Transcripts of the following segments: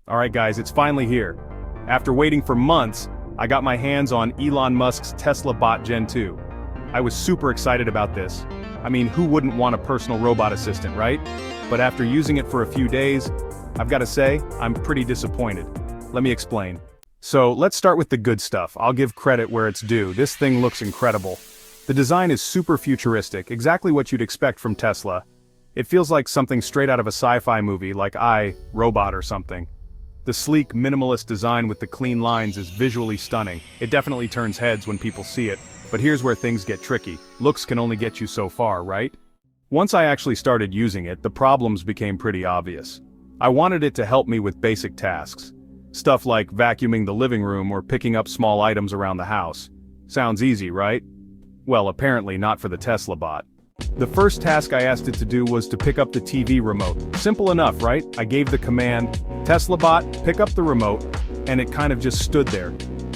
Alright guys, it's finally here. After waiting for months, I got my hands on Elon Musk's Tesla Bot Gen 2. I was super excited about this. I mean, who wouldn't want a personal robot assistant, right? But after using it for a few days, I've got to say, I'm pretty disappointed. Let me explain. So, let's start with the good stuff. I'll give credit where it's due. This thing looks incredible. The design is super futuristic, exactly what you'd expect from Tesla. It feels like something straight out of a sci-fi movie, like Robot or something. The sleek, minimalist design with the clean lines is visually stunning. It definitely turns heads when people see it. But here's where things get tricky. Looks can only get you so far, right? Once I actually started using it, the problems became pretty obvious. I wanted it to help me with basic tasks. Stuff like vacuuming the living room or picking up small items around the house. Sounds easy, right? Well, apparently not for the Tesla bot. The first task I asked it to do was to pick up the TV remote. Simple enough, right? I gave the command, Tesla bot, pick up the remote, and it kind of just stood there,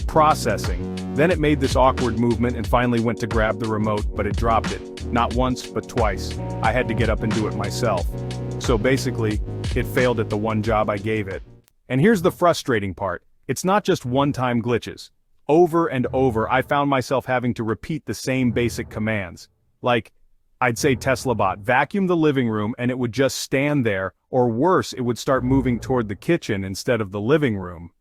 processing. Then it made this awkward movement and finally went to grab the remote, but it dropped it. Not once, but twice. I had to get up and do it myself. So basically, it failed at the one job I gave it. And here's the frustrating part. It's not just one-time glitches. Over and over, I found myself having to repeat the same basic commands. Like, I'd say Tesla bot, vacuum the living room, and it would just stand there, or worse, it would start moving toward the kitchen instead of the living room.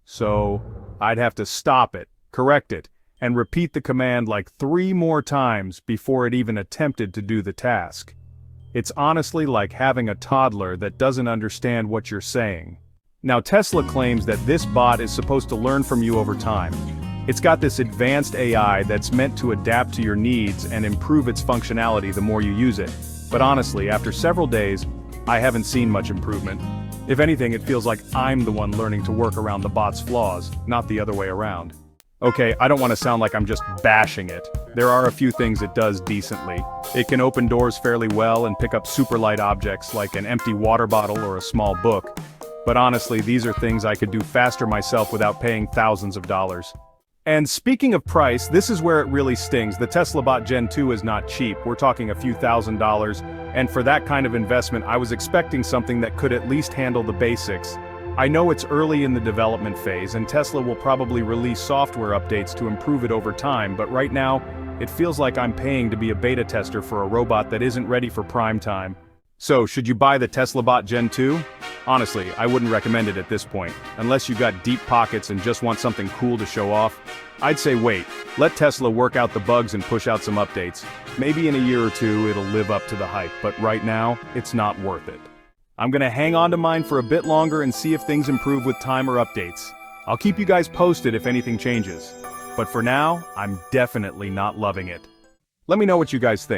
So, I'd have to stop it, correct it, and repeat the command like 3 more times before it even attempted to do the task. It's honestly like having a toddler that doesn't understand what you're saying. Now Tesla claims that this bot is supposed to learn from you over time. It's got this advanced AI that's meant to adapt to your needs and improve its functionality the more you use it. But honestly, after several days, I haven't seen much improvement. If anything, it feels like I'm the one learning to work around the bot's flaws, not the other way around. Okay, I don't want to sound like I'm just bashing it. There are a few things it does decently. It can open doors fairly well and pick up super light objects like an empty water bottle or a small book. But honestly, these are things I could do faster myself without paying thousands of dollars. And speaking of price, this is where it really stings. The Tesla Bot Gen 2 is not cheap. We're talking a few $1,000s, and for that kind of investment, I was expecting something that could at least handle the basics. I know it's early in the development phase, and Tesla will probably release software updates to improve it over time, but right now, it feels like I'm paying to be a beta tester for a robot that isn't ready for prime time. So, should you buy the Tesla Bot Gen 2? Honestly, I wouldn't recommend it at this point. Unless you got deep pockets and just want something cool to show off, I'd say wait. Let Tesla work out the bugs and push out some updates. Maybe in a year or two it'll live up to the hype, but right now, it's not worth it. I'm gonna hang on to mine for a bit longer and see if things improve with time or updates. I'll keep you guys posted if anything changes. But for now, I'm definitely not loving it. Let me know what you guys think.